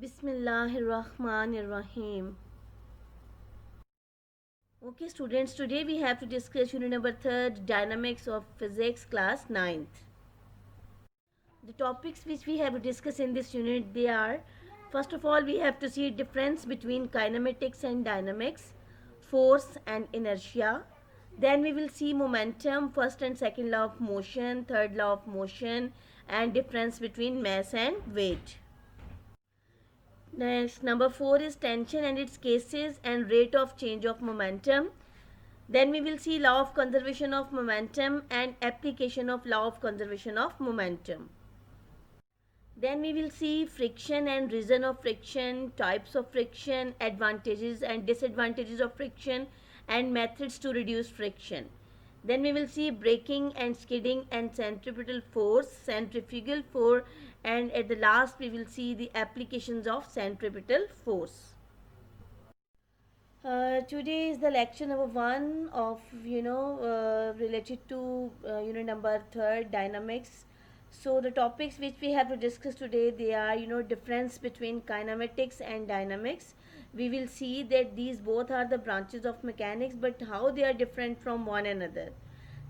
Bismillahirrahmanirrahim. Okay, students, today we have to discuss unit number 3rd, Dynamics of Physics, class 9th. The topics which we have to discuss in this unit, they are, first of all, we have to see difference between kinematics and dynamics, force and inertia. Then we will see momentum, first and second law of motion, third law of motion, and difference between mass and weight. Next, number 4 is tension and its cases and rate of change of momentum. Then we will see law of conservation of momentum and application of law of conservation of momentum. Then we will see friction and reason of friction, types of friction, advantages and disadvantages of friction, and methods to reduce friction. Then we will see braking and skidding and centripetal force, centrifugal force, and at the last we will see the applications of centripetal force. Today is the lecture number 1 of related to unit number 3rd, dynamics. So the topics which we have to discuss today, they are difference between kinematics and dynamics. We will see that these both are the branches of mechanics, but how they are different from one another.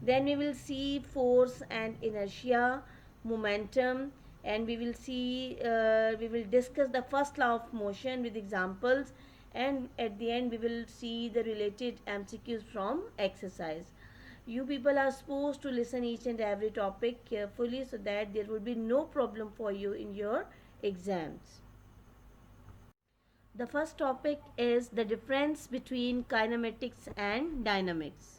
Then we will see force and inertia, momentum, and we will discuss the first law of motion with examples, and at the end we will see the related MCQs from exercise. You people are supposed to listen each and every topic carefully so that there will be no problem for you in your exams. The first topic is the difference between kinematics and dynamics.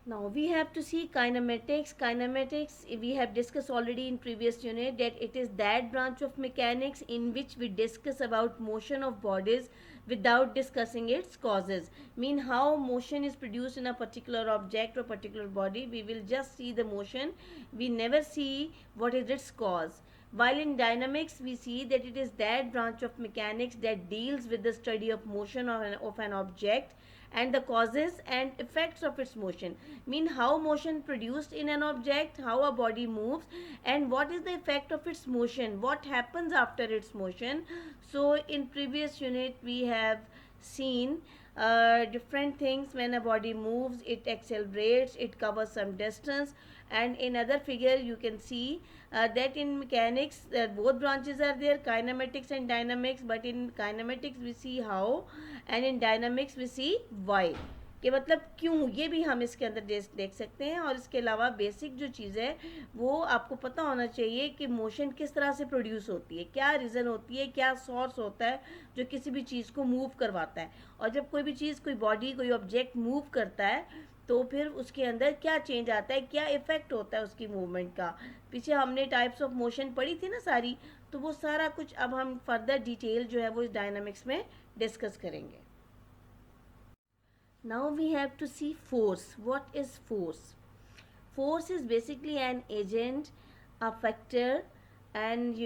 Now we have to see kinematics. Kinematics, we have discussed already in previous unit that it is that branch of mechanics in which we discuss about motion of bodies without discussing its causes. Mean how motion is produced in a particular object or particular body. We will just see the motion. We never see what is its cause. While in dynamics, we see that it is that branch of mechanics that deals with the study of motion of an object and the causes and effects of its motion. Mean how motion produced in an object, how a body moves, and what is the effect of its motion, what happens after its motion. So in previous unit we have seen different things. When a body moves, it accelerates, it covers some distance, and in other figure you can see that in mechanics both branches are there, kinematics and dynamics, but in kinematics we see how and in dynamics we see why, कि मतलब क्यों, ये भी हम इसके अंदर देख सकते हैं. और इसके अलावा बेसिक जो चीज़ है वो आपको पता होना चाहिए कि मोशन किस तरह से प्रोड्यूस होती है, क्या रीज़न होती है, क्या सोर्स होता है जो किसी भी चीज़ को मूव करवाता है. और जब कोई भी चीज़, कोई बॉडी, कोई ऑब्जेक्ट मूव करता है तो फिर उसके अंदर क्या चेंज आता है, क्या इफ़ेक्ट होता है उसकी मूवमेंट का. पीछे हमने टाइप्स ऑफ मोशन पढ़ी थी ना सारी, तो वो सारा कुछ अब हम फर्दर डिटेल जो है वो इस डायनामिक्स में डिस्कस करेंगे. Now we have to see force. What is force? Force is basically an agent, a factor, and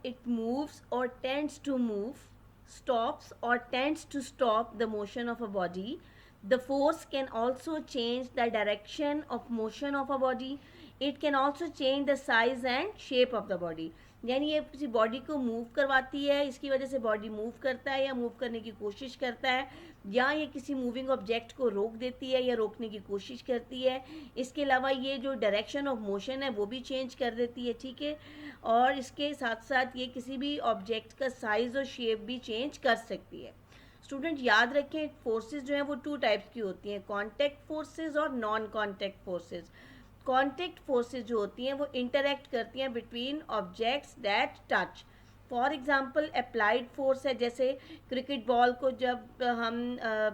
it moves or tends to move, stops or tends to stop the motion of a body. The force can also change the direction of motion of a body. It can also change the size and shape of the body. यानी ये किसी body को move करवाती है, इसकी वजह से body move करता है या मूव करने की कोशिश करता है, या ये किसी मूविंग ऑब्जेक्ट को रोक देती है या रोकने की कोशिश करती है. इसके अलावा ये जो डायरेक्शन ऑफ मोशन है वो भी चेंज कर देती है, ठीक है. और इसके साथ साथ ये किसी भी ऑब्जेक्ट का साइज़ और शेप भी चेंज कर सकती है. स्टूडेंट याद रखें, फोर्सेस जो हैं वो 2 टाइप्स की होती हैं, कॉन्टैक्ट फोर्सेस और non contact forces. Contact forces जो होती हैं वो इंटरैक्ट करती हैं between objects that touch. For example applied force है, जैसे क्रिकेट बॉल को जब हम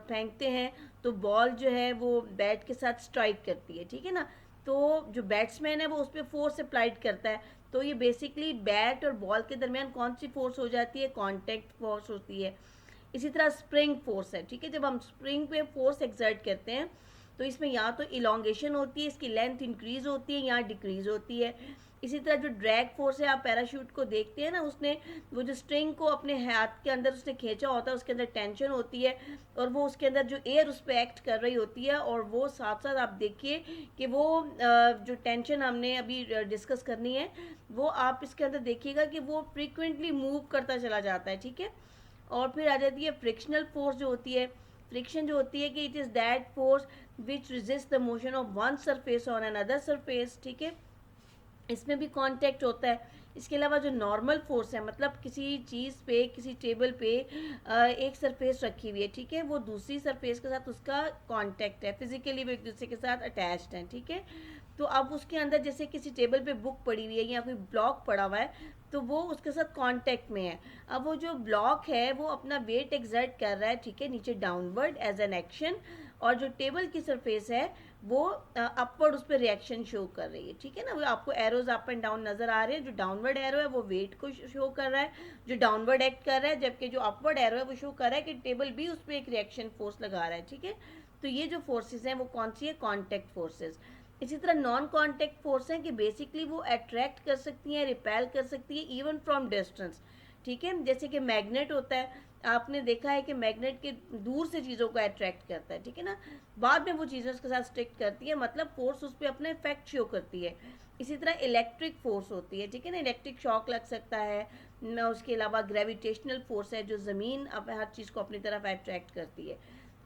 फेंकते हैं तो बॉल जो है वो बैट के साथ स्ट्राइक करती है, ठीक है ना. तो जो बैट्समैन है वो उस पर फोर्स अप्लाइड करता है, तो ये बेसिकली बैट और बॉल के दरमियान कौन सी फोर्स हो जाती है, कॉन्टैक्ट फोर्स होती है. इसी तरह स्प्रिंग फोर्स है, ठीक है. जब हम स्प्रिंग पे फोर्स एक्सर्ट करते हैं तो इसमें या तो इलोंगेशन होती है, इसकी लेंथ इंक्रीज होती है या डिक्रीज होती है. इसी तरह जो ड्रैग फोर्स है, आप पैराशूट को देखते हैं ना, उसने वो जो स्ट्रिंग को अपने हाथ के अंदर उसने खींचा होता है, उसके अंदर टेंशन होती है और वो उसके अंदर जो एयर उस पर एक्ट कर रही होती है, और वो साथ साथ आप देखिए कि वो जो टेंशन हमने अभी डिस्कस करनी है वो आप इसके अंदर देखिएगा कि वो फ्रिक्वेंटली मूव करता चला जाता है, ठीक है। और फिर आ जाती है फ्रिक्शनल फोर्स जो होती है। फ्रिक्शन जो होती है कि it is that force which resist the motion of one surface on another surface, ठीक है। इसमें भी कांटेक्ट होता है। इसके अलावा जो नॉर्मल फोर्स है, मतलब किसी चीज़ पे, किसी टेबल पे एक सरफेस रखी हुई है, ठीक है, वो दूसरी सरफेस के साथ उसका कांटेक्ट है, फिजिकली वो एक दूसरे के साथ अटैच्ड है, ठीक है। तो अब उसके अंदर जैसे किसी टेबल पे बुक पड़ी हुई है या कोई ब्लॉक पड़ा हुआ है, तो वो उसके साथ कांटेक्ट में है। अब वो जो ब्लॉक है वो अपना वेट एक्सर्ट कर रहा है, ठीक है, नीचे डाउनवर्ड एज एन एक्शन, और जो टेबल की सरफेस है वो अपवर्ड उस पर रिएक्शन शो कर रही है, ठीक है ना। वो आपको एरोज अप एंड डाउन नजर आ रहे हैं। जो डाउनवर्ड एरो है वो वेट को शो कर रहा है, जो डाउनवर्ड एक्ट कर रहा है, जबकि जो अपवर्ड एरो है वो शो कर रहा है कि टेबल भी उस पर एक रिएक्शन फोर्स लगा रहा है, ठीक है। तो ये जो फोर्सेज हैं वो कौन सी है, कॉन्टेक्ट फोर्सेज। इसी तरह नॉन कॉन्टेक्ट फोर्स हैं कि बेसिकली वो अट्रैक्ट कर सकती हैं, रिपेल कर सकती है इवन फ्रॉम डिस्टेंस, ठीक है। जैसे कि मैग्नेट होता है, आपने देखा है कि मैग्नेट के दूर से चीज़ों को अट्रैक्ट करता है, ठीक है ना, बाद में वो चीज़ें उसके साथ स्टिक करती है, मतलब फोर्स उस पर अपना इफेक्ट शो करती है। इसी तरह इलेक्ट्रिक फोर्स होती है, ठीक है ना, इलेक्ट्रिक शॉक लग सकता है ना। उसके अलावा ग्रेविटेशनल फोर्स है, जो ज़मीन अब हर चीज़ को अपनी तरफ अट्रैक्ट करती है।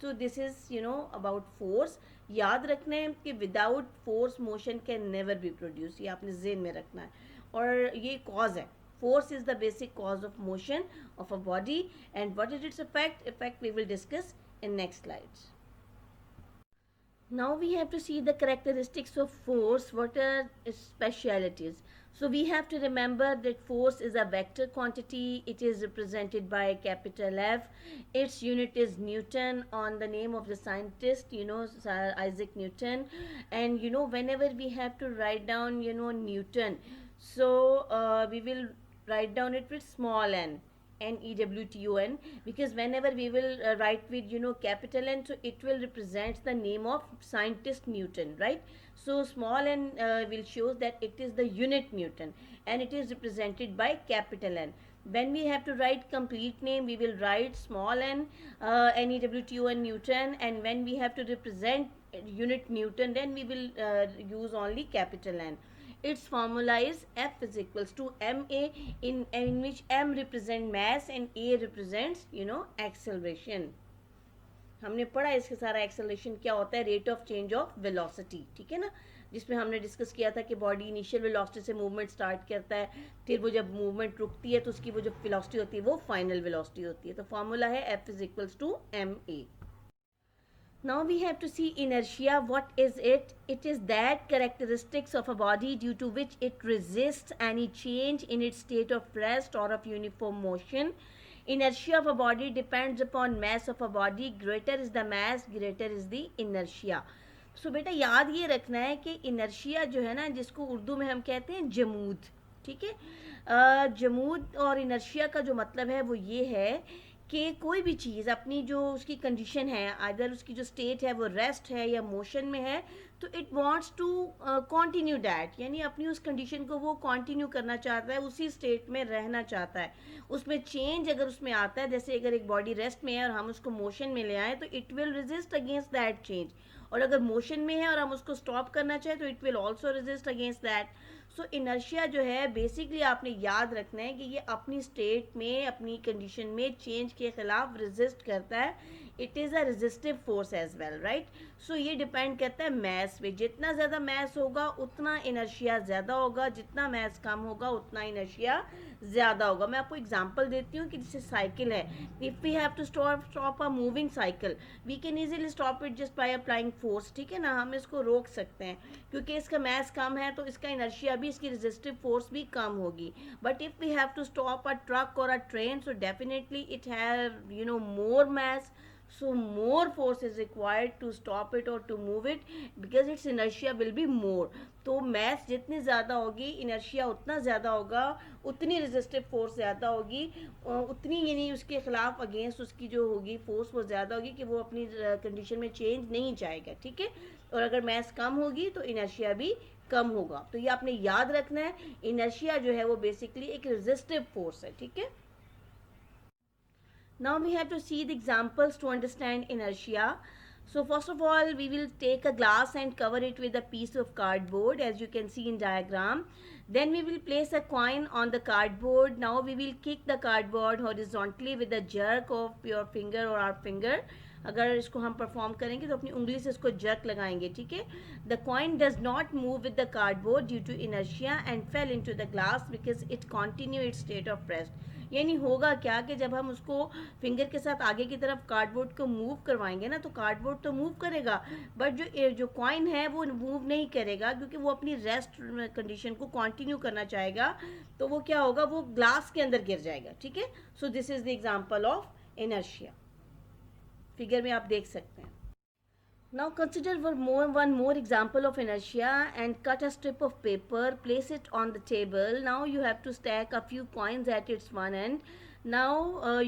तो दिस इज़ अबाउट फोर्स। याद रखना है कि without force motion can never be produce, ये आपने जेहन में रखना है। और ये कॉज है, force is the basic cause of motion of a body, and what is its effect we will discuss in next slides. Now we have to see the characteristics of force, what are its specialities. So we have to remember that force is a vector quantity. It is represented by capital F. Its unit is Newton, on the name of the scientist, Sir Isaac Newton. And whenever we have to write down Newton, so we will write down it with small n, Newton, because whenever we will write with capital N, so it will represent the name of scientist Newton, right? So small n will show that it is the unit Newton, and it is represented by capital N. When we have to write complete name, we will write small n, Newton, Newton, and when we have to represent unit Newton, then we will use only capital N. Its formula is F is equals to ma, in which m represent mass and a represents acceleration. हमने पढ़ा इसके सारा acceleration क्या होता है, rate of change of velocity, ठीक है ना, जिसमें हमने डिस्कस किया था कि बॉडी इनिशियल वेलोसिटी से मूवमेंट स्टार्ट करता है, फिर वो जब मूवमेंट रुकती है तो उसकी वो जो वेलोसिटी होती है वो फाइनल वेलोसिटी होती है। तो फॉर्मूला है F is equals to ma. Now we have to see inertia. What is it? It is that characteristics of a body due to which it resists any change in its state of rest or of uniform motion. Inertia of a body depends upon mass of a body. Greater is the mass, greater is the inertia. So बेटा याद ये रखना है कि inertia जो है ना, जिसको उर्दू में हम कहते हैं जमूद, ठीक है। जमूद और इनर्शिया का जो मतलब है वो ये है कि कोई भी चीज़ अपनी जो उसकी कंडीशन है, अगर उसकी जो स्टेट है वो रेस्ट है या मोशन में है, तो it wants to continue that, यानी अपनी उस कंडीशन को वो कंटिन्यू करना चाहता है, उसी स्टेट में रहना चाहता है। उसमें चेंज अगर उसमें आता है, जैसे अगर एक बॉडी रेस्ट में है और हम उसको मोशन में ले आए, तो it will resist against that change, और अगर मोशन में है और हम उसको स्टॉप करना चाहें तो it will also resist against that. So inertia जो है बेसिकली आपने याद रखना है कि ये अपनी स्टेट में, अपनी कंडीशन में चेंज के खिलाफ रेजिस्ट करता है। It is a resistive force as well, right. So ये डिपेंड करता है मैस पे, जितना ज़्यादा मैस होगा उतना इनर्शिया ज़्यादा होगा, जितना मैस कम होगा उतना इनर्शिया ज़्यादा होगा। मैं आपको एग्जांपल देती हूँ कि जैसे साइकिल है, if we have to stop a moving cycle, we can easily stop it just by applying force, ठीक है ना, हम इसको रोक सकते हैं क्योंकि इसका मैस कम है, तो इसका इनर्शिया भी, इसकी रेजिस्टिव फोर्स भी कम होगी। But if we have to stop a truck और a train, so definitely it have more mass, so more force is required to stop it or to move it because its inertia will be more. तो mess जितनी ज़्यादा होगी, inertia उतना ज़्यादा होगा, उतनी resistive force ज़्यादा होगी, उतनी यानी उसके खिलाफ अगेंस्ट उसकी जो होगी फोर्स वो ज़्यादा होगी कि वो अपनी कंडीशन में चेंज नहीं जाएगा, ठीक है। और अगर मैस कम होगी तो इनर्शिया भी कम होगा। तो ये आपने याद रखना है, इनर्शिया जो है वो बेसिकली एक रेजिस्टिव फोर्स है, ठीक है। Now we have to see the examples to understand inertia. So first of all, we will take a glass and cover it with a piece of cardboard, as you can see in diagram. Then we will place a coin on the cardboard. Now we will kick the cardboard horizontally with a jerk of your finger or our finger. अगर इसको हम perform करेंगे तो अपनी उंगली से इसको jerk लगाएंगे, ठीक है। The coin does not move with the cardboard due to inertia and fell into the glass because it continue its state of rest. यानी होगा क्या कि जब हम उसको फिंगर के साथ आगे की तरफ कार्डबोर्ड को मूव करवाएंगे ना, तो कार्डबोर्ड तो मूव करेगा, बट जो कॉइन है वो मूव नहीं करेगा, क्योंकि वो अपनी रेस्ट कंडीशन को कंटिन्यू करना चाहेगा। तो वो क्या होगा, वो ग्लास के अंदर गिर जाएगा, ठीक है। So this is the example of inertia. Figure में आप देख सकते हैं। Now consider one more example of inertia and cut a strip of paper, place it on the table. Now you have to stack a few coins at its one end. Now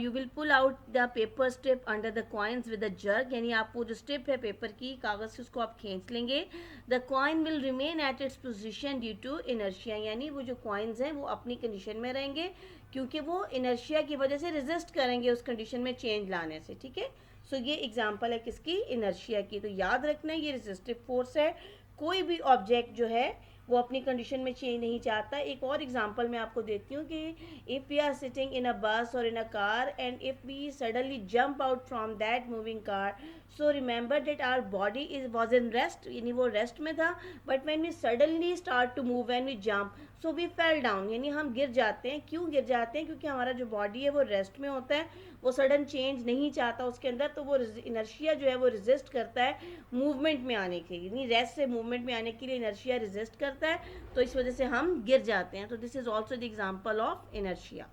you will pull out the paper strip under the coins with a jerk, यानी आप वो जो strip है paper की, कागज़ से उसको आप खींच लेंगे। The coin will remain at its position due to inertia, यानी वो जो coins हैं वो अपनी condition में रहेंगे, क्योंकि वो inertia की वजह से resist करेंगे उस condition में change लाने से, ठीक है। सो ये एग्जाम्पल है किसकी, इनर्शिया की। तो याद रखना ये रेजिस्टिव फोर्स है। कोई भी ऑब्जेक्ट जो है वो अपनी कंडीशन में चेंज नहीं चाहता। एक और एग्जांपल मैं आपको देती हूँ कि if we are sitting in a bus और in a car and if we suddenly jump out from that moving car, so remember that our body was in rest, यानी वो रेस्ट में था, but when we suddenly start to move, when we jump, so we fell down, यानी हम गिर जाते हैं। क्यों गिर जाते हैं, क्योंकि हमारा जो बॉडी है वो रेस्ट में होता है, वो सडन चेंज नहीं चाहता उसके अंदर, तो वो इनर्शिया जो है वो रेजिस्ट करता है मूवमेंट में आने के लिए, यानी रेस्ट से मूवमेंट में आने के लिए इनर्शिया रेजिस्ट करता है, तो इस वजह से हम गिर जाते हैं। तो this is also the example of inertia.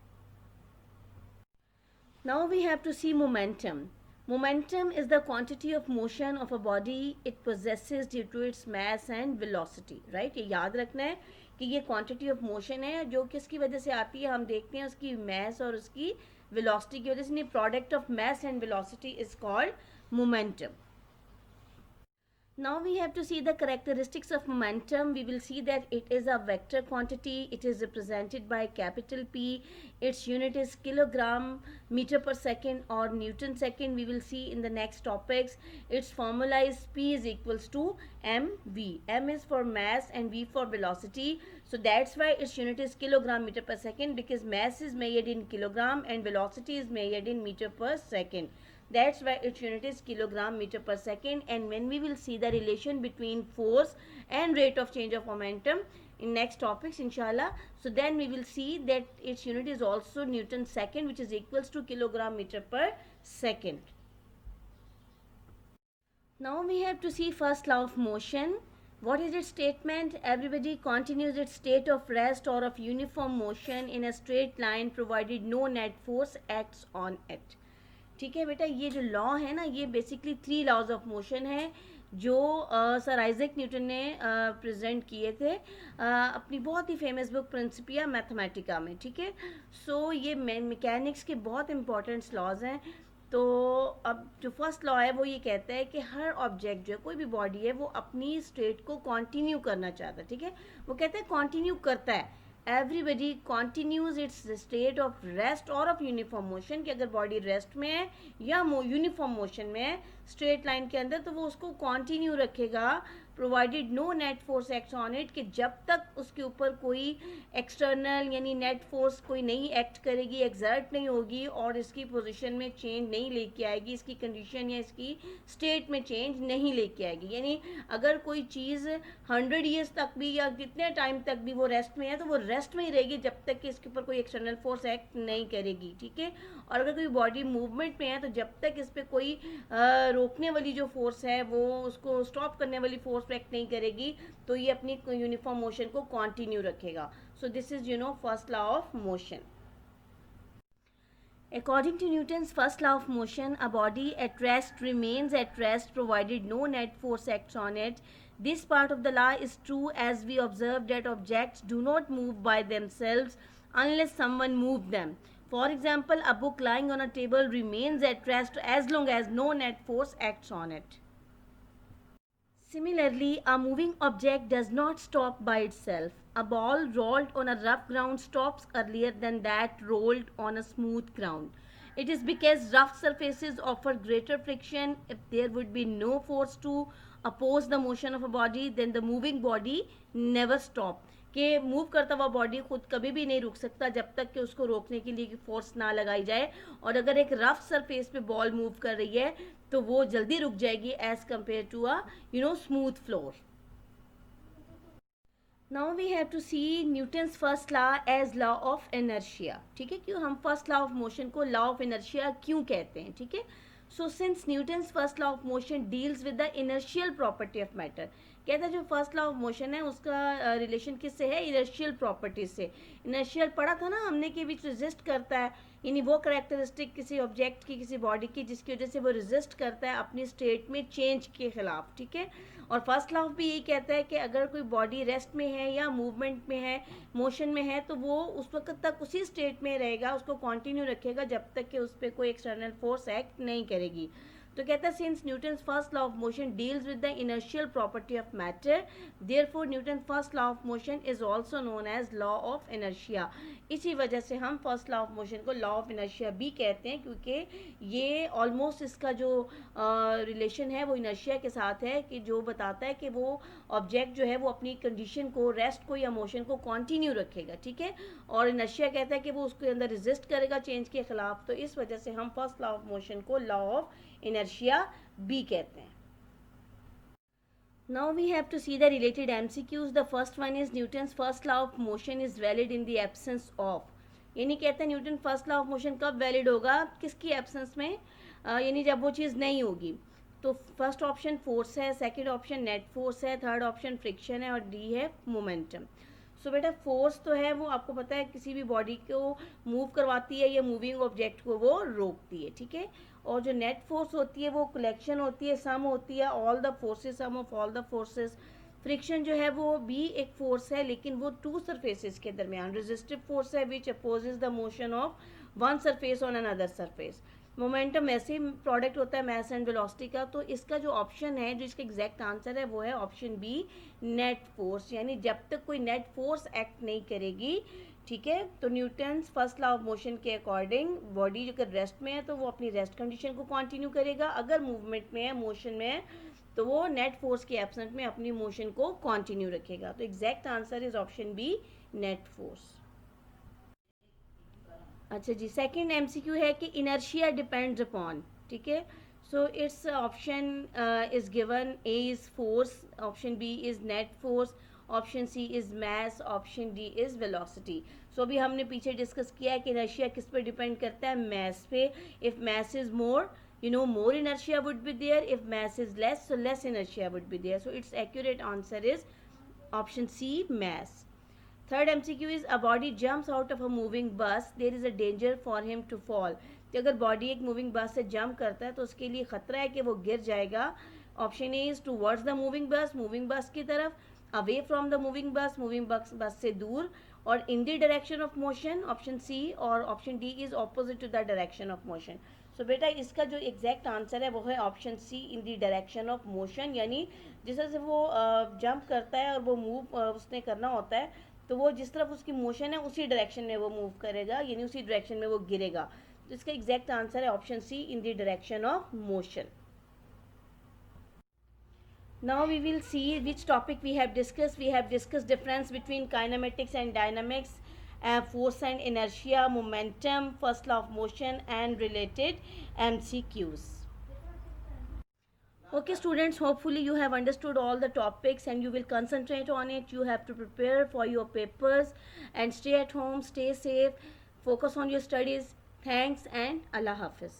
Now we have to see momentum. Momentum is the quantity of motion of a body it possesses due to its mass and velocity, right? ये याद रखना है कि ये quantity of motion है जो किसकी वजह से आती है, हम देखते हैं उसकी mass और उसकी velocity की वजह से। product of mass and velocity is called momentum. Now we have to see the characteristics of momentum. We will see that it is a vector quantity. It is represented by capital P. Its unit is kilogram meter per second or Newton second. We will see in the next topics. Its formula is P is equals to mv. M is for mass and V for velocity. So that's why its unit is kilogram meter per second, because mass is measured in kilogram and velocity is measured in meter per second. That's why its unit is kilogram meter per second. And when we will see the relation between force and rate of change of momentum in next topics inshallah, so then we will see that its unit is also Newton second, which is equals to kilogram meter per second. Now we have to see first law of motion. What is its statement? Everybody continues its state of rest or of uniform motion in a straight line provided no net force acts on it. ठीक है बेटा, ये जो law है ना, ये basically 3 laws of motion है जो सर आइजैक न्यूटन ने प्रेजेंट किए थे अपनी बहुत ही फेमस बुक प्रिंसिपिया मैथमेटिका में, ठीक है। सो ये मैकेनिक्स के बहुत इंपॉर्टेंट लॉज हैं। तो अब जो फर्स्ट लॉ है वो ये कहता है कि हर ऑब्जेक्ट जो है, कोई भी बॉडी है, वो अपनी स्टेट को कंटिन्यू करना चाहता है, ठीक है। वो कहते हैं कंटिन्यू करता है, everybody continues it's state of rest और ऑफ यूनिफॉर्म मोशन, कि अगर बॉडी रेस्ट में है या यूनिफॉर्म मोशन में है स्ट्रेट लाइन के अंदर, तो वो उसको कॉन्टिन्यू रखेगा provided no net force act on it, कि जब तक उसके ऊपर कोई एक्सटर्नल यानी नेट फोर्स कोई नहीं एक्ट करेगी, एक्सर्ट नहीं होगी और इसकी पोजीशन में चेंज नहीं लेके आएगी, इसकी कंडीशन या इसकी स्टेट में चेंज नहीं लेके आएगी। यानी अगर कोई चीज़ 100 ईयर्स तक भी या कितने टाइम तक भी वो रेस्ट में है, तो वो रेस्ट में ही रहेगी जब तक कि इसके ऊपर कोई एक्सटर्नल फोर्स एक्ट नहीं करेगी, ठीक है। और अगर कोई बॉडी मूवमेंट में है, तो जब तक इस पर कोई रोकने वाली जो फोर्स है, वो उसको स्टॉप करने वाली फोर्स एक्ट नहीं करेगी, तो ये अपनी यूनिफॉर्म मोशन को कंटिन्यू रखेगा। So this is first law of motion. According to Newton's first law of motion, a body at rest remains at rest provided no net force acts on it. This part of the law is true as we observe that objects do not move by themselves unless someone moves them. For example, a book lying on a table remains at rest as long as no net force acts on it. Similarly, a moving object does not stop by itself. A ball rolled on a rough ground stops earlier than that rolled on a smooth ground. It is because rough surfaces offer greater friction. If there would be no force to oppose the motion of a body, then the moving body never stop. कि move करता हुआ body खुद कभी भी नहीं रुक सकता जब तक कि उसको रोकने के लिए फोर्स ना लगाई जाए, और अगर एक रफ सरफेस पे बॉल मूव कर रही है तो वो जल्दी रुक जाएगी as compare to a smooth floor. Now we have to see Newton's first law as law of inertia. ठीक है, क्यों हम फर्स्ट लॉ ऑफ मोशन को लॉ ऑफ इनर्शिया क्यों कहते हैं. ठीक है, so since Newton's first law of motion deals with the inertial property of matter. कहता है जो फर्स्ट लॉ ऑफ मोशन है उसका रिलेशन किससे है, इनर्शियल प्रॉपर्टी से. इनर्शियल पढ़ा था ना हमने कि विच रेजिस्ट करता है, यानी वो करेक्टरिस्टिक किसी ऑब्जेक्ट की, किसी बॉडी की, जिसकी वजह से वो रेजिस्ट करता है अपनी स्टेट में चेंज के खिलाफ. ठीक है, और फर्स्ट लॉ भी यही कहता है कि अगर कोई बॉडी रेस्ट में है या मूवमेंट में है, मोशन में है, तो वो उस वक्त तक उसी स्टेट में रहेगा, उसको कंटिन्यू रखेगा जब तक कि उस पर कोई एक्सटर्नल फोर्स एक्ट नहीं करेगी. तो कहता है since Newton's first law of motion deals with the inertial property of matter, therefore Newton first law of motion is also known as law of inertia. इसी वजह से हम फर्स्ट लॉ ऑफ मोशन को लॉ ऑफ इनर्शिया भी कहते हैं, क्योंकि ये ऑलमोस्ट इसका जो रिलेशन है वो इनर्शिया के साथ है, कि जो बताता है कि वो ऑब्जेक्ट जो है वो अपनी कंडीशन को, रेस्ट को या मोशन को कंटिन्यू रखेगा. ठीक है, और इनर्शिया कहता है कि वो उसके अंदर रेजिस्ट करेगा चेंज के खिलाफ. तो इस वजह से हम फर्स्ट लॉ ऑफ मोशन को लॉ ऑफ इनर्शिया भी कहते हैं. Now we have to see the related MCQs. The first one is Newton's first law of motion is valid in the absence of. यानी कहते हैं Newton first law of motion कब valid होगा, किसकी absence में, यानी जब वो चीज़ नहीं होगी. तो फर्स्ट ऑप्शन फोर्स है, सेकंड ऑप्शन नेट फोर्स है, थर्ड ऑप्शन फ्रिक्शन है, और डी है मोमेंटम. सो बेटा फोर्स तो है वो आपको पता है किसी भी बॉडी को मूव करवाती है या मूविंग ऑब्जेक्ट को वो रोकती है. ठीक है, और जो नेट फोर्स होती है वो कलेक्शन होती है, सम होती है, all the forces, sum of all the forces. Friction जो है वो भी एक फोर्स है, लेकिन वो टू सरफेसेस के दरमियान रेजिस्टिव फोर्स है which opposes the motion of one surface on another surface. Momentum ऐसे ही प्रोडक्ट होता है मैस एंड वेलोसिटी का. तो इसका जो ऑप्शन है, जो इसका एग्जैक्ट आंसर है, वो है ऑप्शन बी नेट फोर्स. यानी जब तक कोई नेट फोर्स एक्ट नहीं करेगी, ठीक है, तो Newton's first law of motion के अकॉर्डिंग बॉडी अगर रेस्ट में है तो वो अपनी रेस्ट कंडीशन को कंटिन्यू करेगा, अगर मूवमेंट में है, मोशन में है, तो वो नेट फोर्स के एब्सेंट में अपनी मोशन को कंटिन्यू रखेगा. तो exact answer is option B net force. अच्छा जी, सेकंड एमसीक्यू है कि इनर्शिया डिपेंड्स अपॉन. ठीक है, so its option is given, A is force, option B is net force, option C is mass, option D is velocity. So अभी हमने पीछे discuss किया है कि इनर्शिया किस पे डिपेंड करता है, मैस पे. If mass is more, more inertia would be there. If mass is less, so less inertia would be there. So its accurate answer is option C, mass. Third MCQ is a body jumps out of a moving bus. There is a danger for him to fall. कि अगर body एक moving बस से jump करता है तो उसके लिए खतरा है कि वो गिर जाएगा. Option A is towards the moving बस की तरफ, अवे फ्रॉम द मूविंग बस से दूर, और in the direction of motion, option C, और option D is opposite to the direction of motion. So बेटा इसका जो एग्जैक्ट आंसर है वो है option C, in the direction of motion. यानी जिस तरह से वो जंप करता है और वो मूव उसने करना होता है, तो वो जिस तरफ उसकी मोशन है उसी डायरेक्शन में वो मूव करेगा, यानी उसी डायरेक्शन में वो गिरेगा. तो इसका एग्जैक्ट आंसर है option C, in the direction of motion. Now we will see which topic we have discussed. We have discussed difference between kinematics and dynamics, force and inertia, momentum, first law of motion, and related MCQs. Okay students, hopefully you have understood all the topics and you will concentrate on it. You have to prepare for your papers and stay at home, stay safe, focus on your studies. Thanks and Allah Hafiz.